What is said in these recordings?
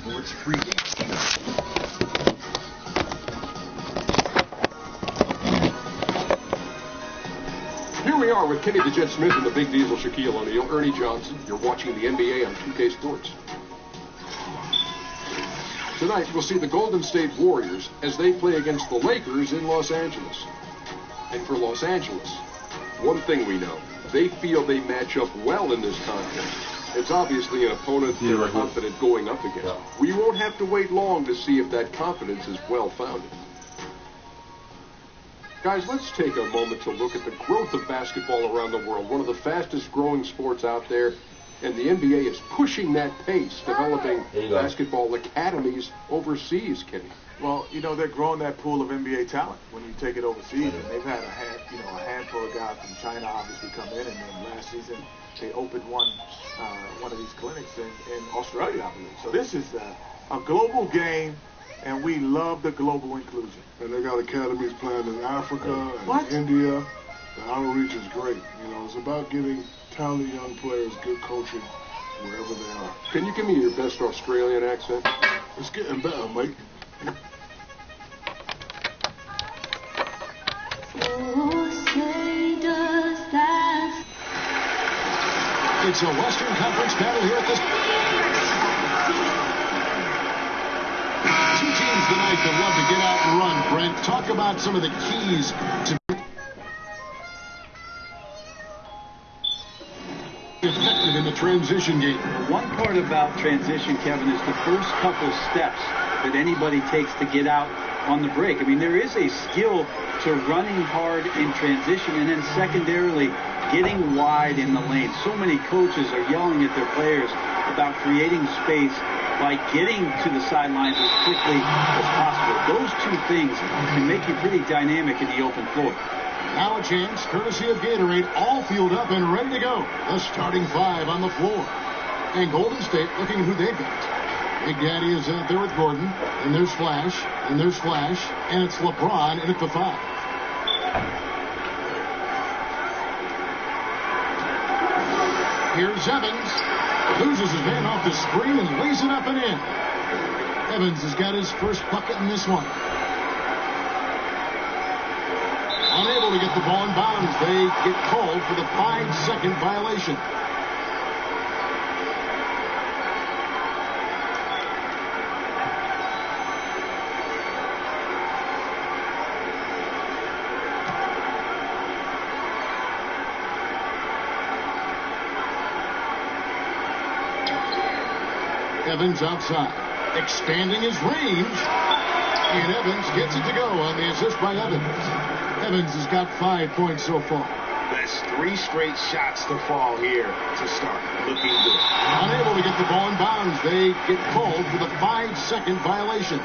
Sports pregame. Here we are with Kenny the Jet Smith and the Big Diesel Shaquille O'Neal, Ernie Johnson. You're watching the NBA on 2K Sports. Tonight, we'll see the Golden State Warriors as they play against the Lakers in Los Angeles. And for Los Angeles, one thing we know, they feel they match up well in this contest. It's obviously an opponent they're confident going up against. We won't have to wait long to see if that confidence is well-founded. Guys, let's take a moment to look at the growth of basketball around the world, one of the fastest growing sports out there, and the NBA is pushing that pace, developing basketball academies overseas, Kenny. Well, you know, they're growing that pool of NBA talent when you take it overseas, and they've had a handful of guys from China obviously come in, and then last season they opened one of these clinics in Australia, I believe. So this is a global game, and we love the global inclusion. And they got academies planned in Africa and India. The outreach is great. You know, it's about getting talented young players good coaching wherever they are. Can you give me your best Australian accent? It's getting better, mate. It's a Western Conference battle here at this. Two teams tonight that love to get out and run. Brent, talk about some of the keys to effective in the transition game. One part about transition, Kevin, is the first couple steps that anybody takes to get out on the break. I mean, there is a skill to running hard in transition, and then secondarily getting wide in the lane. So many coaches are yelling at their players about creating space by getting to the sidelines as quickly as possible. Those two things can make you pretty dynamic in the open floor. Now a chance, courtesy of Gatorade, all fueled up and ready to go. The starting five on the floor. And Golden State looking at who they've got. Big Daddy is out there with Gordon, and there's Flash, and it's LeBron in at the five. Here's Evans. Loses his man off the screen and lays it up and in. Evans has got his first bucket in this one. Unable to get the ball in bounds. They get called for the 5-second violation. Evans outside, expanding his range, and Evans gets it to go on the assist by Evans. Evans has got 5 points so far. That's 3 straight shots to fall here to start. Looking good. Unable to get the ball in bounds. They get called for the 5-second violation.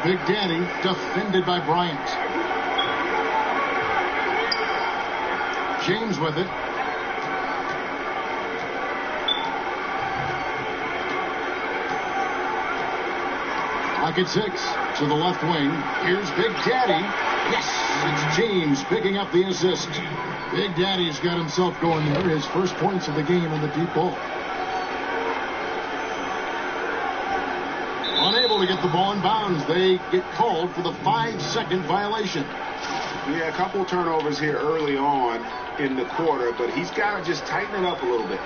Big Daddy defended by Bryant. James with it. Pocket 6 to the left wing. Here's Big Daddy. Yes, it's James picking up the assist. Big Daddy's got himself going there. His first points of the game on the deep ball. Unable to get the ball in bounds. They get called for the 5-second violation. Yeah, a couple turnovers here early on in the quarter, but he's got to just tighten it up a little bit.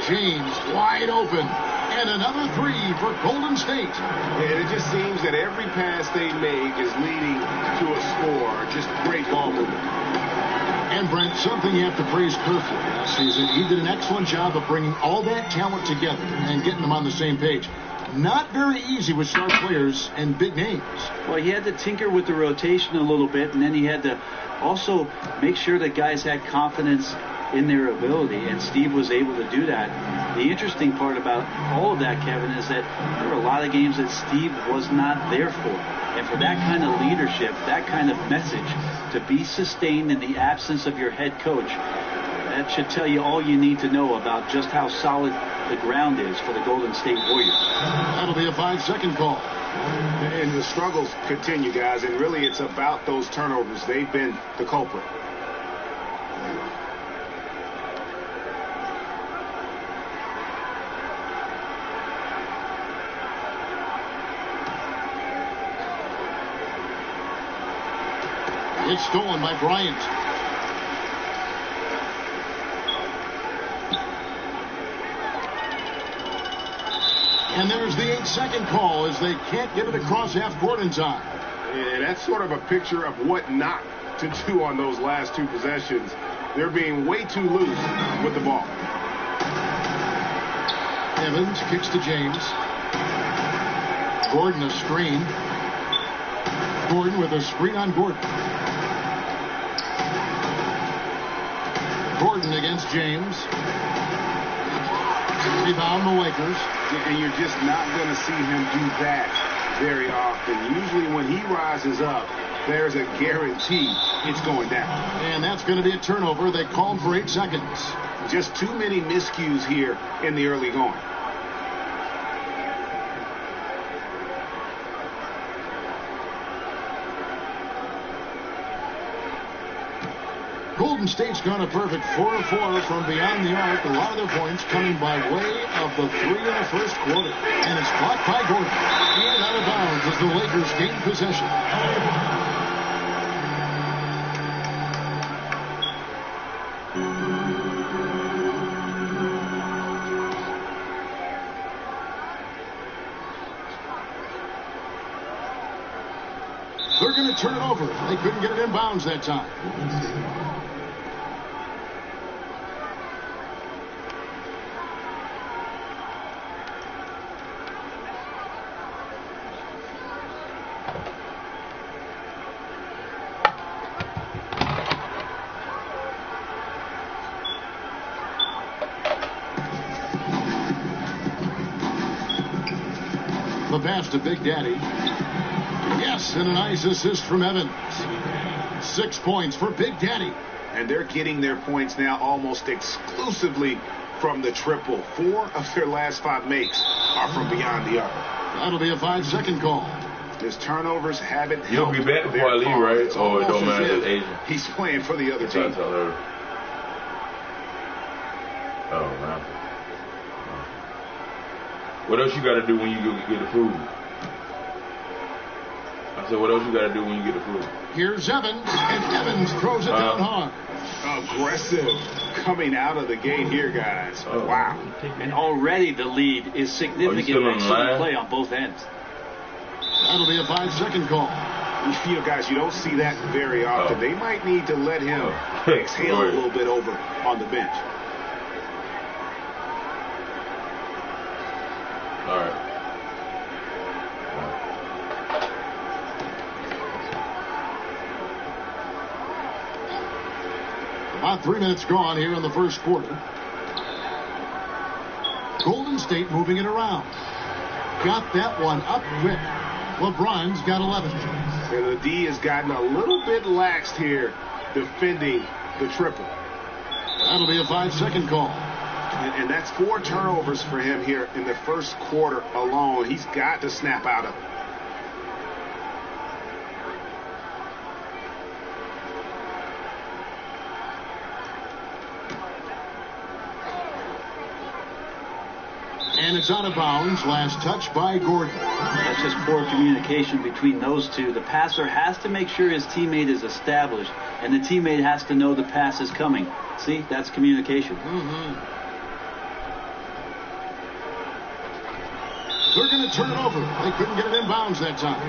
James wide open. And another 3 for Golden State. And it just seems that every pass they make is leading to a score. Just great ball movement. And Brent, something you have to praise Kerr for last season. He did an excellent job of bringing all that talent together and getting them on the same page. Not very easy with star players and big names. Well, he had to tinker with the rotation a little bit, and then he had to also make sure that guys had confidence in their ability, and Steve was able to do that. The interesting part about all of that, Kevin, is that there were a lot of games that Steve was not there for. And for that kind of leadership, that kind of message, to be sustained in the absence of your head coach, That should tell you all you need to know about just how solid the ground is for the Golden State Warriors. That'll be a 5-second call. And the struggles continue, guys, and really it's about those turnovers. They've been the culprit. It's stolen by Bryant. And there's the 8-second call as they can't get it across half court in time. And that's sort of a picture of what not to do on those last two possessions. They're being way too loose with the ball. Evans kicks to James. Gordon a screen. Gordon with a screen on Gordon. Gordon against James. Rebound the Lakers. And you're just not going to see him do that very often. Usually when he rises up, there's a guarantee it's going down. And that's going to be a turnover. They called for 8 seconds. Just too many miscues here in the early going. Golden State's gone a perfect 4 of 4 from beyond the arc. A lot of their points coming by way of the 3 in the first quarter. And it's blocked by Gordon. And out of bounds as the Lakers gain possession. They're going to turn it over. They couldn't get it in bounds that time. The pass to Big Daddy. Yes, and a nice assist from Evans. 6 points for Big Daddy. And they're getting their points now almost exclusively from the triple. 4 of their last 5 makes are from beyond the arc. That'll be a 5-second call. His turnovers haven't You'll helped. be back before I leave, right? It's Or it don't almost as matter if as agent. he's playing for the other team. Oh, man. What else you got to do when you get the food? I said, what else you got to do when you get the food? Here's Evans, and Evans throws it down hard. Aggressive coming out of the gate here, guys. Wow. And already the lead is significant. Excellent play on both ends. That'll be a 5-second call. You know, guys, you don't see that very often. They might need to let him exhale a little bit over on the bench. All right. About 3 minutes gone here in the first quarter. Golden State moving it around. Got that one up quick. LeBron's got 11. And the D has gotten a little bit laxed here defending the triple. That'll be a 5-second call. And that's 4 turnovers for him here in the first quarter alone. He's got to snap out of it. And it's out of bounds. Last touch by Gordon. That's just poor communication between those two. The passer has to make sure his teammate is established, and the teammate has to know the pass is coming. See, that's communication. They're going to turn it over. They couldn't get it in bounds that time.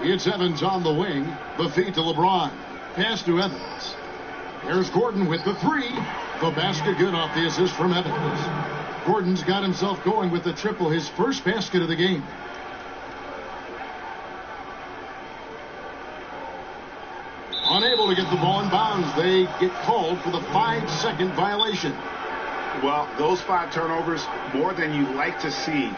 It's Evans on the wing. The feed to LeBron. Pass to Evans. There's Gordon with the 3. The basket good off the assist from Evans. Gordon's got himself going with the triple, his first basket of the game. Unable to get the ball in bounds. They get called for the 5-second violation. Well, those 5 turnovers, more than you like to see.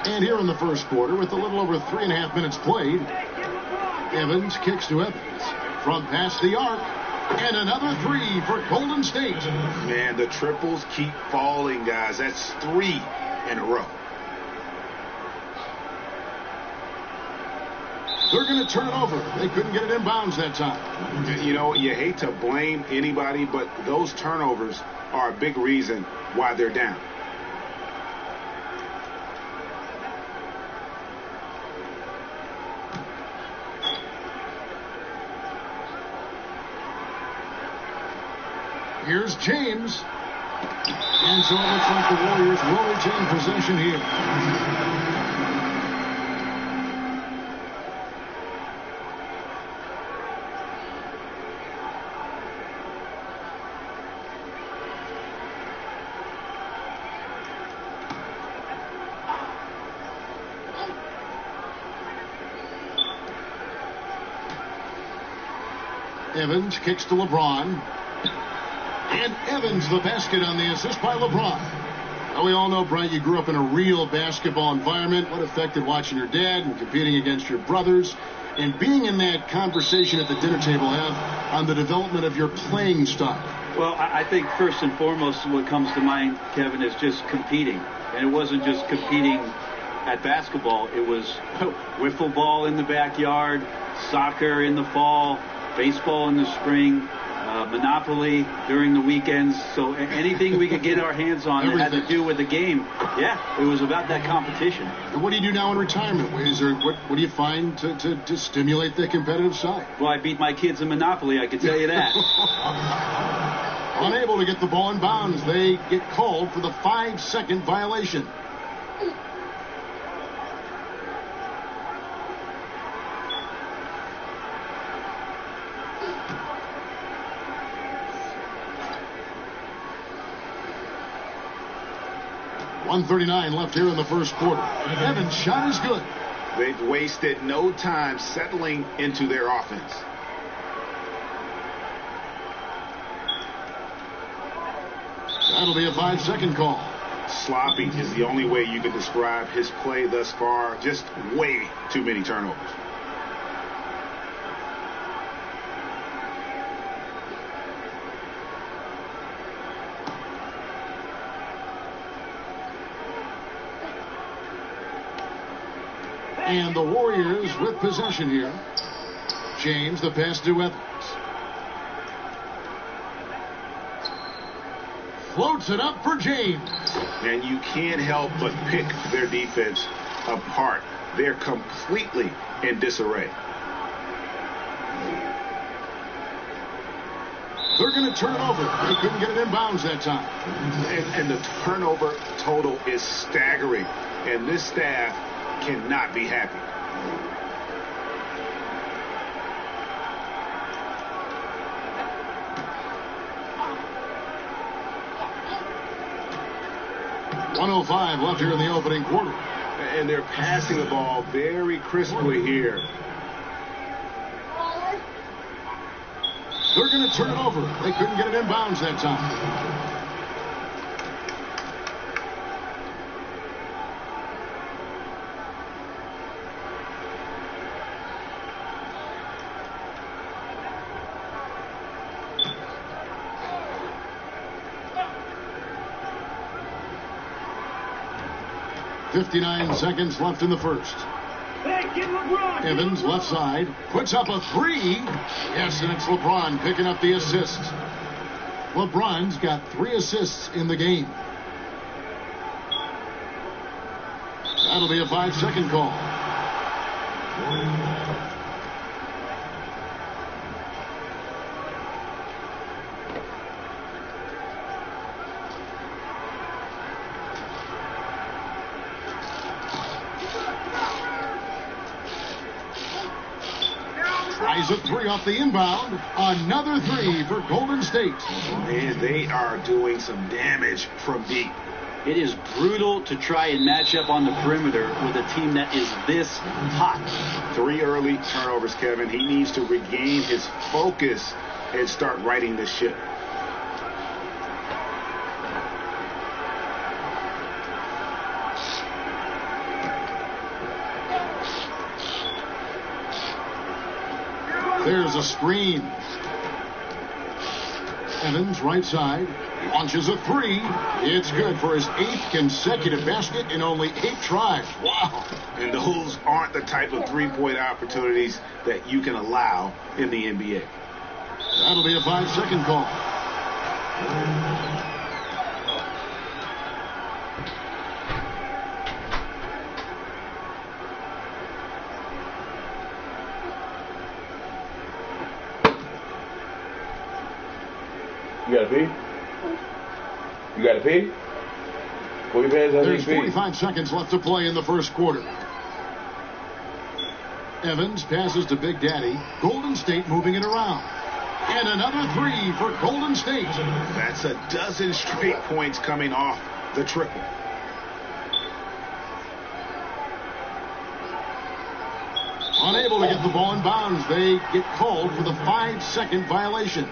And here in the first quarter, with a little over 3.5 minutes played, Evans kicks to Evans. Front past the arc. And another 3 for Golden State. Man, the triples keep falling, guys. That's 3 in a row. They're going to turn it over. They couldn't get it in bounds that time. You know, you hate to blame anybody, but those turnovers are a big reason why they're down. Here's James. And so it looks like the Warriors will retain possession here. Evans kicks to LeBron. And Evans, the basket on the assist by LeBron. Now, we all know, Brian, you grew up in a real basketball environment. What effect did watching your dad and competing against your brothers and being in that conversation at the dinner table have on the development of your playing style? Well, I think first and foremost what comes to mind, Kevin, is just competing. And it wasn't just competing at basketball. It was wiffle ball in the backyard, soccer in the fall, baseball in the spring, Monopoly during the weekends. So anything we could get our hands on that had to do with the game, yeah, it was about that competition. And what do you do now in retirement? What do you find to stimulate the competitive side? Well, I beat my kids in Monopoly, I can tell you that. Unable to get the ball in bounds, they get called for the 5-second violation. .139 left here in the first quarter. Evans' shot is good. They've wasted no time settling into their offense. That'll be a 5-second call. Sloppy is the only way you can describe his play thus far. Just way too many turnovers. And the Warriors with possession here. James, the pass to Evans. Floats it up for James. And you can't help but pick their defense apart. They're completely in disarray. They're going to turn it over. They couldn't get it in bounds that time. And the turnover total is staggering. And this staff cannot be happy. .105 left here in the opening quarter. And they're passing the ball very crisply here. They're going to turn it over. They couldn't get it in bounds that time. .59 seconds left in the first. Evans, left side, puts up a 3. Yes, and it's LeBron picking up the assist. LeBron's got 3 assists in the game. That'll be a 5-second call. lays a three off the inbound. Another three for Golden State. And they are doing some damage from deep. It is brutal to try and match up on the perimeter with a team that is this hot. 3 early turnovers, Kevin. He needs to regain his focus and start righting this ship. There's a screen. Evans, right side, launches a three. It's good for his 8th consecutive basket in only 8 tries. Wow. And those aren't the type of three-point opportunities that you can allow in the NBA. That'll be a 5-second call. You gotta pee? You gotta pee? Pull your pants out. There's 45 seconds left to play in the first quarter. Evans passes to Big Daddy. Golden State moving it around. And another three for Golden State. That's a dozen straight points coming off the triple. Unable to get the ball in bounds. They get called for the 5-second violation.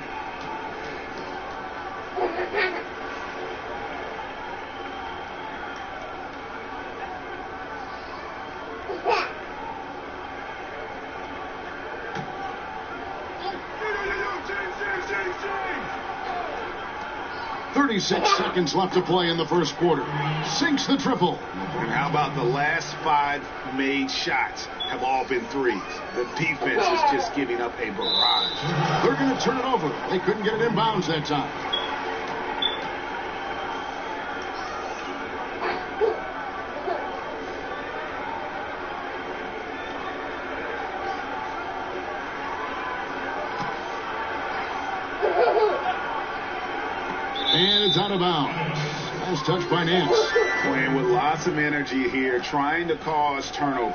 Seconds left to play in the first quarter. Sinks the triple. And how about the last 5 made shots have all been threes? The defense is just giving up a barrage. They're going to turn it over. They couldn't get it in bounds that time. And it's out of bounds. Last touch by Nance. Playing with lots of energy here, trying to cause turnovers.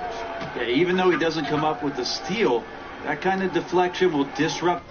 Yeah, even though he doesn't come up with the steal, that kind of deflection will disrupt.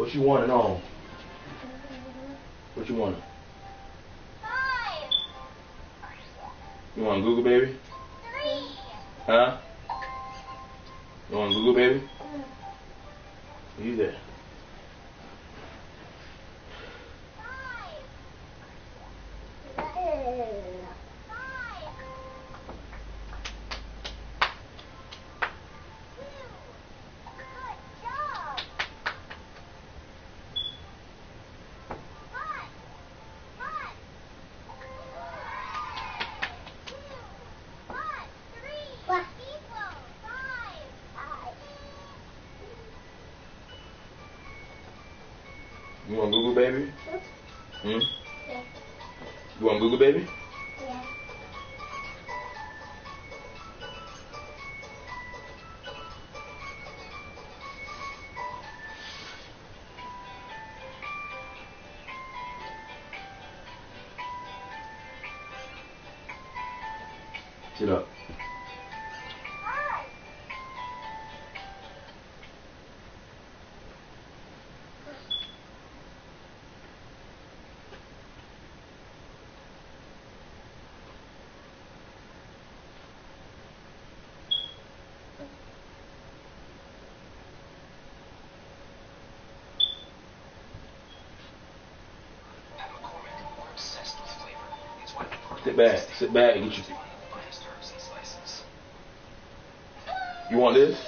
What you want on? What you want? You want Google baby? Huh? You want Google baby? You there? You want Google baby? Hmm? Yeah. You want Google baby? Yeah. Sit up. Sit back. Sit back and get your. You want this?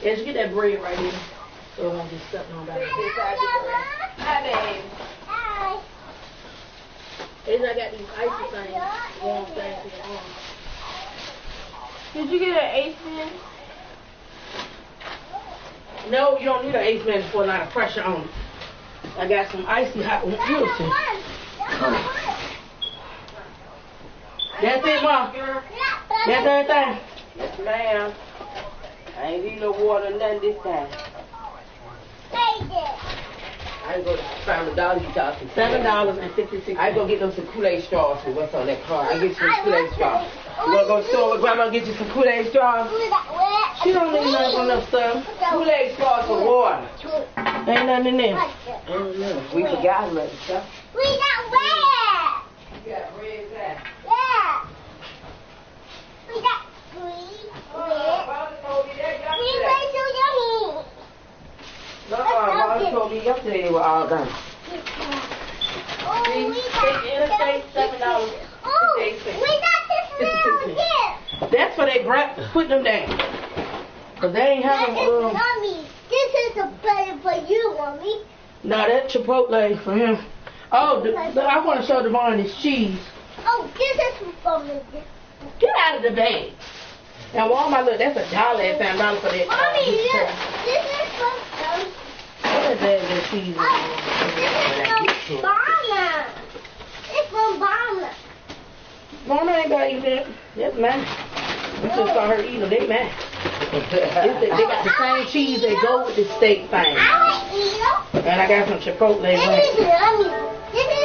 Yeah, just get that bread right here. So it won't get stuck on back. Hi, babe. Hi. I got these icy things. Warm things in the arm. Did you get an ace man? No, you don't need an ace man for a lot of pressure on it. I got some icy hot ones. That's it, Mom. That's everything. Yes, ma'am. I ain't need no water none this time. I go find the dollar you talking. $7.56. I go get them some Kool-Aid straws for what's on that card. I get you some Kool-Aid straws. You wanna go to the store with Grandma and get you some Kool-Aid straws? She don't need nothing on that stuff. Kool-Aid straws for water. Ain't nothing in there. We forgot about the stuff. We got bread. You got bread there. Yeah. We got bread. We were so yummy. No, Mama told me yesterday they were all done. Oh, we got $7. Oh, we got this little gift. That's for they put them down. Cause they ain't having Mommy, this is a better for you, Mommy. No, that Chipotle for him. Oh, I want to show Davon his cheese. Oh, this is for me. Get out of the bag. Now Walmart, look, that's $1 at $5 for that. Mommy, look, this is from What is that cheese? this is from Mama. It's from Mama. Mama ain't got to eat that. That's mine. You just saw her eat them. They mine. They got the same cheese that go with the steak thing. I like eat them. And I got some Chipotle. This is yummy. This is